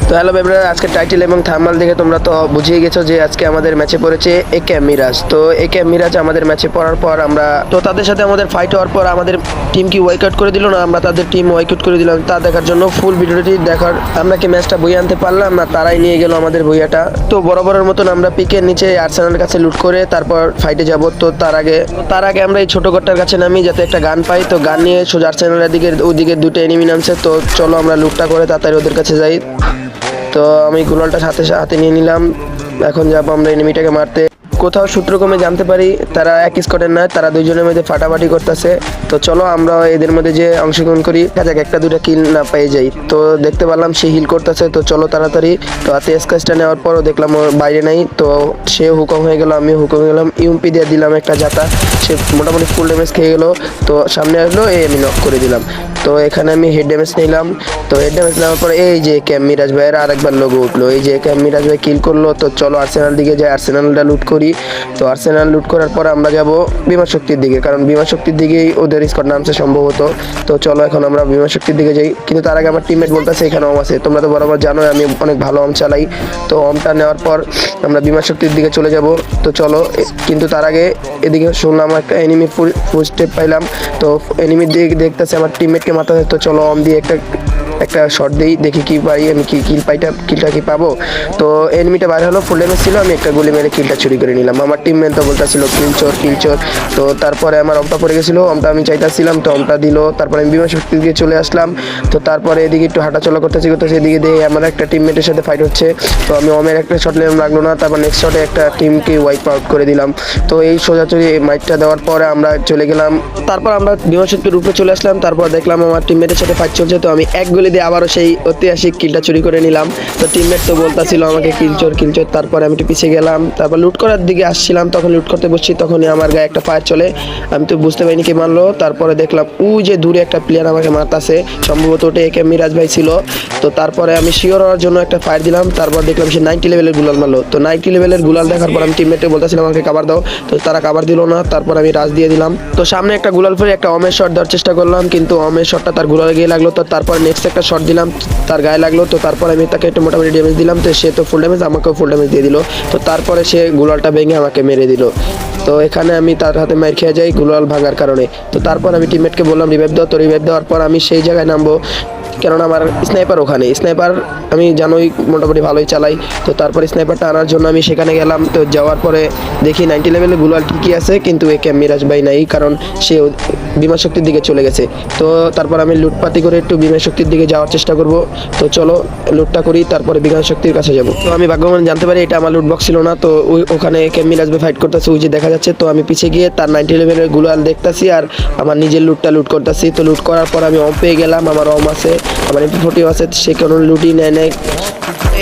তো হ্যালো ব্যাপারে আজকে টাইটেল এবং থাম্বনেল দেখে তোমরা তো বুঝিয়ে গেছো যে আজকে আমাদের ম্যাচে পড়েছে একে মিরাজ। তো একে মিরাজ আমাদের ম্যাচে পড়ার পর আমরা তো তাদের সাথে আমাদের ফাইট হওয়ার পর আমাদের টিম কি ওয়াইকআউট করে দিল না আমরা তাদের টিম ওয়াইকআউট করে দিলাম, তা দেখার জন্য ফুল ভিডিওটি দেখার। আমরা কি ম্যাচটা বইয়ে আনতে পারলাম না তারাই নিয়ে গেল আমাদের বইয়াটা। তো বরাবরের মতন আমরা পিকের নিচে আর্সেনালের কাছে লুট করে তারপর ফাইটে যাব। তো তার আগে আমরা এই ছোট ঘরটার কাছে নামি যাতে একটা গান পাই। তো গান নিয়ে সোজা আর্সেনালের দিকে ওইদিকে দুটো এনিমি নামছে। তো চলো আমরা লুটটা করে তাড়াতাড়ি ওদের কাছে যাই। তো আমি গুলালটা হাতে নিয়ে নিলাম। এখন যাবো আমরা এনিমিটাকে মারতে। কোথাও সূত্রক্রমে জানতে পারি তারা এক স্কোয়াডের নয়, তারা দুইজনের মধ্যে ফাটাফাটি করতেছে। তো চলো আমরা এদের মধ্যে যে অংশগ্রহণ করি, যাক একটা দুটা কিল না পেয়ে যাই। তো দেখতে পারলাম সে হিল করতেছে। তো চলো তাড়াতাড়ি। তো হাতে স্কাচটা নেওয়ার পরও দেখলাম ওর বাইরে নাই। তো সে হুকম হয়ে গেল, আমিও হুকম হয়ে গেলাম। ইউএমপি দিয়ে দিলাম একটা জাতা, সে মোটামুটি ফুল ড্যামেজ খেয়ে গেলো। তো সামনে আসলো, আমি নক করে দিলাম। তো এখানে আমি হেড ড্যামেজ নিলাম। তো হেড ড্যামেজ নেওয়ার পরে এই যে ক্যাম মিরাজ ভাইয়ের আরেকবার লোগো উঠলো, এই যে ক্যাম মিরাজ ভাই কিল করলো। তো চলো আর্সেনাল দিকে যাই, আর্সেনালটা লুট করি। তো আর্সেনাল লুট করার পর আমরা যাব বিমান শক্তির দিকে, কারণ বিমান শক্তির দিকেই ওদের স্কোয়াড নামছে সম্ভবত। তো চলো এখন আমরা বিমান শক্তির দিকে যাই। কিন্তু তার আগে আমার টিমমেট বলতেছে এখানে অম আছে। তোমরা তো বরাবর জানো আমি অনেক ভালো অম চালাই। তো অমটা নেওয়ার পর আমরা বিমান শক্তির দিকে চলে যাব। তো চলো, কিন্তু তার আগে এদিকে শুনলাম একটা এনিমি ফুল স্টেপ পাইলাম। তো এনিমির দিকে দেখতেছে আমার টিমমেটকে মাথা। তো চলো অম দিয়ে একটা শট দিই, দেখি কি পাই, আমি কি কিলটা কি পাবো। তো এনিমিটা বাইরে হলো, ফুল ড্যামেজ ছিল, আমি একটা গুলি মেরে কিলটা চুরি করে নিলাম। আমার টিমমেট তো বলতেছিল কিলচোর। তো তারপরে আমার অমটা পড়ে গেছিলো, অমটা আমি চাইতেছিলাম, তো অমটা দিল। তারপরে আমি বিমান শক্তি দিয়ে চলে আসলাম। তো তারপরে এদিকে একটু হাঁটাচলা করতেছি, এদিকে দিয়ে আমার একটা টিমমেটের সাথে ফাইট হচ্ছে। তো আমি অমের একটা শট লাগলো না, তারপর নেক্সট শটে একটা টিমকে ওয়াইপ আউট করে দিলাম। তো এই সোজাচুরি মাইকটা দেওয়ার পরে আমরা চলে গেলাম। তারপর আমরা বিমান শক্তির রূপে চলে আসলাম। তারপর দেখলাম আমার টিমমেটের সাথে ফাইট চলছে। তো আমি এক গুলি দিয়ে আবারও সেই ঐতিহাসিক কিলটা চুরি করে নিলাম। তো টিমমেট তো বলতেছিল আমাকে কিলচোর। তারপরে আমি একটু পিছিয়ে গেলাম। তারপর লুট করার দিকে আসছিলাম, তখন লুট করতে বসছি, তখনই আমার গায়ে একটা ফায়ার চলে। আমি তো বুঝতে পারিনি কি মারলো। তারপরে দেখলাম ওই যে দূরে একটা প্লেয়ার আমাকে মারতাছে, সম্ভবত ওটা একে মিরাজ ভাই ছিল। তো তারপরে আমি শিওর হওয়ার জন্য একটা ফায়ার দিলাম। তারপর দেখলাম সে 90 লেভেলের গুলাল মারলো। তো 90 লেভেলের গুলাল দেখার পর আমি টিমমেটকে বলতেছিলাম আমাকে কাভার দাও। তো তারা কাভার দিল না। তারপর আমি রাজ দিয়ে দিলাম। তো সামনে একটা গুলাল ফেলে একটা অমের শট দেওয়ার চেষ্টা করলাম, কিন্তু অমের শটটা তার গুলালে গিয়ে লাগলো। তো তারপর নেক্সট একটা শট দিলাম, তার গায়ে লাগলো। তো তারপর আমি তাকে একটু মোটামুটি ড্যামেজ দিলাম। তো সে তো ফুল ড্যামেজ, আমাকেও ফুল ড্যামেজ দিয়ে দিল। তো তারপরে সে গুলালটা ভেঙে আমাকে মেরে দিল। তো এখানে আমি তার হাতে মার খেয়ে যাই গুলাল ভাঙার কারণে। তো তারপর আমি টিমমেটকে বললাম রিভাইভ দাও। তো রিভাইভ দেওয়ার পর আমি সেই জায়গায় নামবো, কেননা আমার স্নাইপার ওখানে। স্নাইপার আমি জানোই মোটামুটি ভালোই চালাই। তো তারপর স্নাইপারটা আনার জন্য আমি সেখানে গেলাম। তো যাওয়ার পরে দেখি 90 লেভেলের গুলাল ঠিকই আছে, কিন্তু একে মিরাজ ভাই নাই, কারণ সে বিমান শক্তির দিকে চলে গেছে। তো তারপর আমি লুটপাতি করে একটু বিমান শক্তির দিকে যাওয়ার চেষ্টা করব। তো চলো লুটটা করি, তারপরে বিমান শক্তির কাছে যাব। তো আমি ভাগ্যবান জানতে পারি এটা আমার লুটবক্স ছিল না। তো ওখানে একে মিরাজ ভাই ফাইট করতেছে, ওই যে দেখা যাচ্ছে। তো আমি পিছিয়ে গিয়ে তার 90 লেভেলের গুলাল দেখতেছি আর আমার নিজের লুটটা লুট করতেছি। তো লুট করার পর আমি অম পেয়ে গেলাম, আমার অম আছে, আমার MP40 আছে, সে কোনো লুটই নেয়।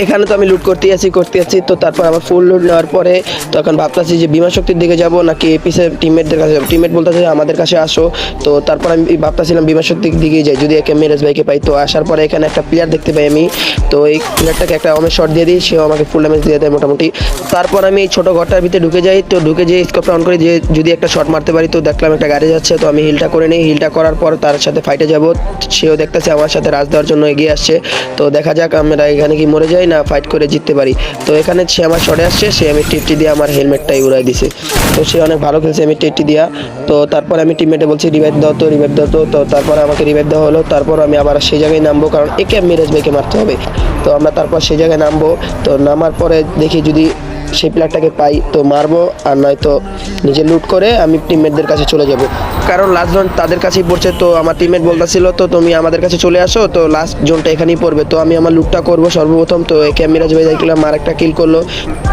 এখানে তো আমি লুট করতে আছি। তো তারপর আমার ফুল লুট নেওয়ার পরে তখন ভাবতেছি যে বিমান শক্তির দিকে যাব নাকি পিছে টিমমেটদের কাছে যাবো। টিমমেট বলতেছে আমাদের কাছে আসো। তো তারপর আমি ভাবতেছিলাম বিমান শক্তির দিকেই যাই, যদি একে মিরাজ ভাইকে পাই। তো আসার পরে এখানে একটা প্লেয়ার দেখতে পাই আমি। তো এই প্লেয়ারটাকে একটা অমের শট দিয়ে দিই, সেও আমাকে ফুল ড্যামেজ দিয়ে দেয় মোটামুটি। তারপর আমি এই ছোটো ঘরটার ভিতরে ঢুকে যাই। তো ঢুকে যেয়ে স্কোপটা অন করি যে যদি একটা শট মারতে পারি। তো দেখলাম একটা গাড়ি যাচ্ছে। তো আমি হিলটা করে নিই। হিলটা করার পর তার সাথে ফাইটে যাব। সেও দেখতেছে আমার সাথে রাজ দেওয়ার জন্য এগিয়ে আসছে। তো দেখা যাক আমরা এখানে কি মরে যাই না ফাইট করে জিততে পারি। তো এখানে সে আমার শটে আসছে, সে আমি টিপটি দিয়ে আমার হেলমেটটাই উড়াই দিছে। তো সে অনেক ভালো খেলছে আমি টিপটি দিয়া। তো তারপর আমি টিমমেটে বলছি রিভাইভ দাও। তো তারপর আমাকে রিভাইভ দেওয়া হলো। তারপর আমি আবার সেই জায়গায় নামবো, কারণ একে মিরাজ ভাইকে মারতে হবে। তো আমরা তারপর সেই জায়গায় নামবো। তো নামার পরে দেখি যদি সেই প্লেয়ারটাকে পাই তো মারবো, আর নয়তো নিজে লুট করে আমি টিমমেটদের কাছে চলে যাব, কারণ লাস্ট জোন তাদের কাছেই পড়ছে। তো আমার টিমমেট বলতেছিল তো তুমি আমাদের কাছে চলে আসো, তো লাস্ট জোনটা এখানেই পড়বে। তো আমি আমার লুটটা করবো সর্বপ্রথম। তো একে মিরাজ ভাই দেখলাম আর একটা কিল করলো।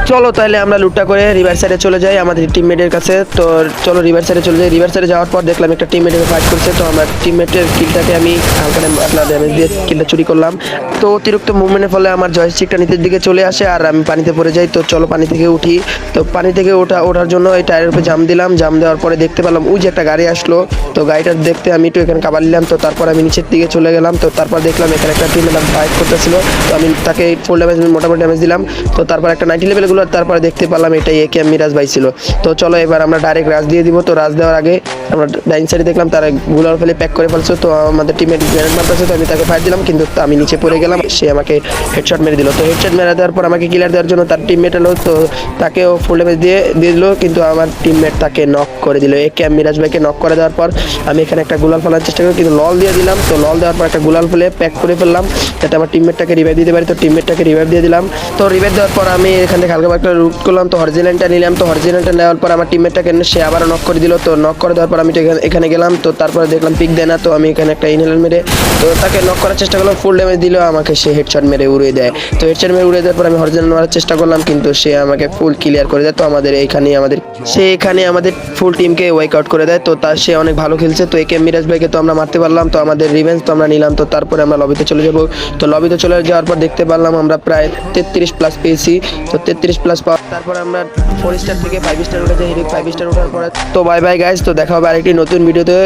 চলো তাহলে আমরা লুটটা করে রিভার সাইডে চলে যাই আমাদের টিমমেটের কাছে। তো চলো রিভার সাইডে চলে যাই। রিভার সাইডে যাওয়ার পর দেখলাম একটা টিমমেটের ফাইট করছে। তো আমার টিমমেটের কিলটাকে আমি হালকা ড্যামেজ দিয়ে কিলটা চুরি করলাম। তো অতিরিক্ত মুভমেন্টের ফলে আমার জয়স্টিকটা নিচের দিকে চলে আসে আর আমি পানিতে পড়ে যাই। তো চলো পানি পানি থেকে উঠি। তো পানি থেকে ওঠার জন্য এই টায়ারের উপরে জাম দিলাম, জাম দেওয়ার পরে দেখতে পেলাম ওই যে একটা গাড়ি আসলো। তো গাড়িটা দেখতে আমি একটু এখানে কাবার নিলাম। তো তারপর আমি নিচের দিকে চলে গেলাম। তো তারপর দেখলাম এখানে একটা টিম এলাম ফাইট করতেছিল। তো আমি তাকে ফুল ড্যামেজ মোটামুটি ড্যামেজ দিলাম। তো তারপর একটা 90 লেভেলগুলো তারপরে দেখতে পেলাম এটাই একেএম মিরাজ ভাই ছিল। তো চলো এবার আমরা ডাইরেক্ট রাজ দিয়ে দিব। তো রাজ দেওয়ার আগে আমরা ডাইন সাইডে দেখলাম তারা গুলার ফেলে প্যাক করে ফেলছে। তো আমাদের টিমের গ্রেনেড মারতেছে। তো আমি তাকে ফায়ার দিলাম, কিন্তু আমি নিচে পড়ে গেলাম, সে আমাকে হেডশট মেরে দিল। তো হেডশট মেরে দেওয়ার পর আমাকে কিলার দেওয়ার জন্য তার টিমমেট এলো। তো তাকেও ফুল ড্যামেজ দিয়ে দিল, কিন্তু আমার টিমমেট তাকে নক করে দিল। একেএম মিরাজ ভাইকে নক করে দেওয়ার পর আমি এখানে একটা গুলাল ফেলার চেষ্টা করি, কিন্তু লল দিয়ে দিলাম। তো লল দেওয়ার পর একটা গুলাল ফেলে প্যাক করে ফেললাম যাতে আমার টিমমেটটাকে রিভাইভ দিতে পারি। তো টিমমেটটাকে রিভাইভ দিয়ে দিলাম। তো রিভাইভ দেওয়ার পর আমি এখান থেকে হালকা একটা রুট করলাম। তো হরিজেন্টালটা নিলাম। তো হরিজেন্টালটা নেওয়ার পর আমার টিমমেটটাকে সে আবারও নক করে দিল। তো নক করে দেওয়ার পর আমি এখানে গেলাম। তো তারপরে দেখলাম পিক দেয় না। তো আমি এখানে একটা ইনহেলার মেরে তো তাকে নক করার চেষ্টা করলাম, ফুল ড্যামেজ দিল, আমাকে সে হেডশট মেরে উড়িয়ে দেয়। তো হেডশট মেরে উড়িয়ে দেওয়ার পর আমি হরিজেন্টাল মারার চেষ্টা করলাম, কিন্তু সে আমাকে ফুল ক্লিয়ার করে দেয়। তো এখানে আমাদের ফুল টিমকে ওয়াইক আউট করে দেয়। তো সে অনেক ভালো খেলছে। তো একেএম মিরাজ ভাইকে তো আমরা মারতে পারলাম। তো আমাদের রিভেঞ্জ তো আমরা নিলাম। তো তারপরে আমরা লবিতে চলে যাব। তো লবিতে চলে যাওয়ার পর দেখতে পারলাম আমরা প্রায় 33 প্লাস পেয়েছি। তো 33 প্লাস পাওয়ার তারপর আমরা 4 স্টার থেকে 5 স্টার উঠেছে। হিরিক 5 স্টার ওঠার পরে তো বাই বাই গাইস। তো দেখা হবে আরেকটি নতুন ভিডিওতে।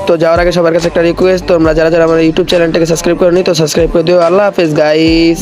তো যাওয়ার আগে সবার কাছে একটা রিকোয়েস্ট, তোমরা যারা যারা আমার ইউটিউব চ্যানেলটাকে সাবস্ক্রাইব করোনি তো সাবস্ক্রাইব করে দিও। আল্লাহ হাফেজ গাইস।